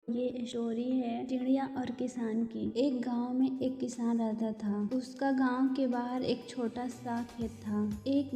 ये स्टोरी है चिड़िया और किसान की। एक गांव में एक किसान रहता था। उसका गांव के बाहर एक छोटा सा खेत था। एक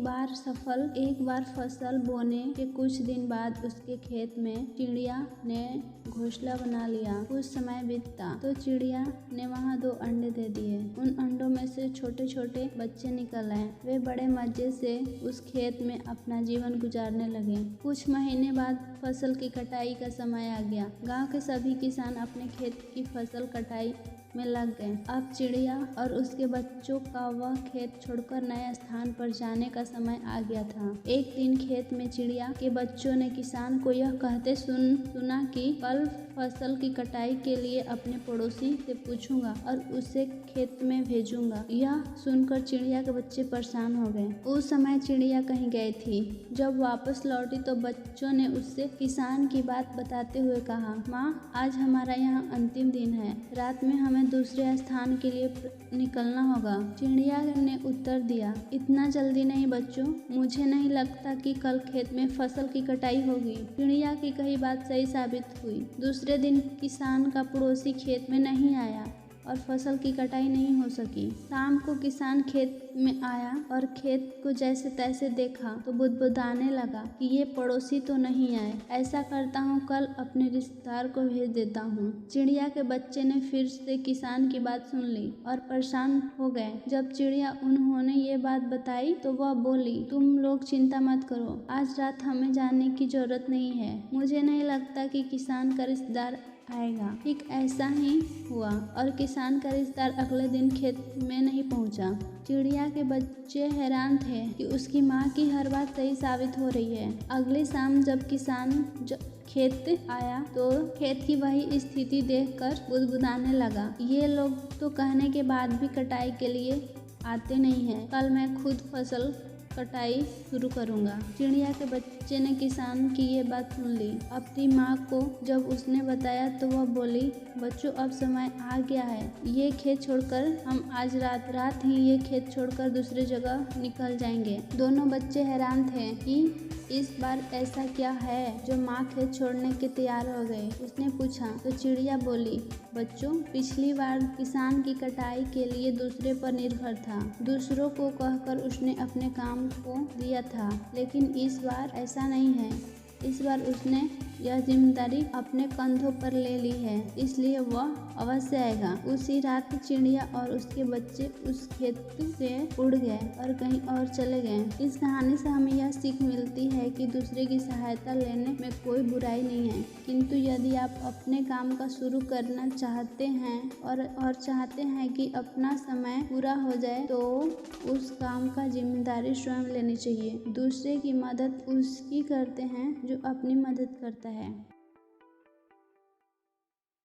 बार फसल बोने के कुछ दिन बाद उसके खेत में चिड़िया ने घोंसला बना लिया। कुछ समय बीता तो चिड़िया ने वहाँ 2 अंडे दे दिए। उन अंडों में से छोटे छोटे बच्चे निकल आए। वे बड़े मजे से उस खेत में अपना जीवन गुजारने लगे। कुछ महीने बाद फसल की कटाई का समय आ गया। गांव के सभी किसान अपने खेत की फसल कटाई में लग गए। अब चिड़िया और उसके बच्चों का वह खेत छोड़कर नए स्थान पर जाने का समय आ गया था। एक दिन खेत में चिड़िया के बच्चों ने किसान को यह कहते सुना कि कल फसल की कटाई के लिए अपने पड़ोसी से पूछूंगा और उसे खेत में भेजूंगा। यह सुनकर चिड़िया के बच्चे परेशान हो गए। उस समय चिड़िया कहीं गई थी। जब वापस लौटी तो बच्चों ने उससे किसान की बात बताते हुए कहा, माँ, आज हमारा यहाँ अंतिम दिन है। रात में हमें दूसरे स्थान के लिए निकलना होगा। चिड़िया ने उत्तर दिया, इतना जल्दी नहीं बच्चों, मुझे नहीं लगता कि कल खेत में फसल की कटाई होगी। चिड़िया की कही बात सही साबित हुई। दूसरे दिन किसान का पड़ोसी खेत में नहीं आया और फसल की कटाई नहीं हो सकी। शाम को किसान खेत में आया और खेत को जैसे तैसे देखा तो बुदबुदाने लगा कि ये पड़ोसी तो नहीं आए। ऐसा करता हूँ, कल अपने रिश्तेदार को भेज देता हूँ। चिड़िया के बच्चे ने फिर से किसान की बात सुन ली और परेशान हो गए। जब उन्होंने ये बात बताई तो वह बोली, तुम लोग चिंता मत करो, आज रात हमें जाने की जरूरत नहीं है। मुझे नहीं लगता कि किसान का रिश्तेदार आएगा। ठीक ऐसा ही हुआ और किसान का रिश्तेदार अगले दिन खेत में नहीं पहुंचा। चिड़िया के बच्चे हैरान थे कि उसकी माँ की हर बात सही साबित हो रही है। अगली शाम जब किसान खेत आया तो खेत की वही स्थिति देखकर बुदबुदाने लगा, ये लोग तो कहने के बाद भी कटाई के लिए आते नहीं हैं। कल मैं खुद फसल कटाई शुरू करूंगा। चिड़िया के बच्चे ने किसान की ये बात सुन ली। अपनी माँ को जब उसने बताया तो वह बोली, बच्चों, अब समय आ गया है। ये खेत छोड़कर हम आज रात ही ये खेत छोड़कर दूसरी जगह निकल जाएंगे। दोनों बच्चे हैरान थे कि इस बार ऐसा क्या है जो माँ खेत छोड़ने के तैयार हो गए। उसने पूछा तो चिड़िया बोली, बच्चों, पिछली बार किसान की कटाई के लिए दूसरे पर निर्भर था। दूसरों को कहकर उसने अपने काम को दिया था, लेकिन इस बार ऐसा नहीं है। इस बार उसने यह जिम्मेदारी अपने कंधों पर ले ली है, इसलिए वह अवश्य आएगा। उसी रात चिड़िया और उसके बच्चे उस खेत से उड़ गए और कहीं और चले गए। इस कहानी से हमें यह सीख मिलती है कि दूसरे की सहायता लेने में कोई बुराई नहीं है, किंतु यदि आप अपने काम का शुरू करना चाहते हैं और चाहते हैं कि अपना समय पूरा हो जाए तो उस काम का जिम्मेदारी स्वयं लेनी चाहिए। दूसरे की मदद उसकी करते हैं जो अपनी मदद करता है।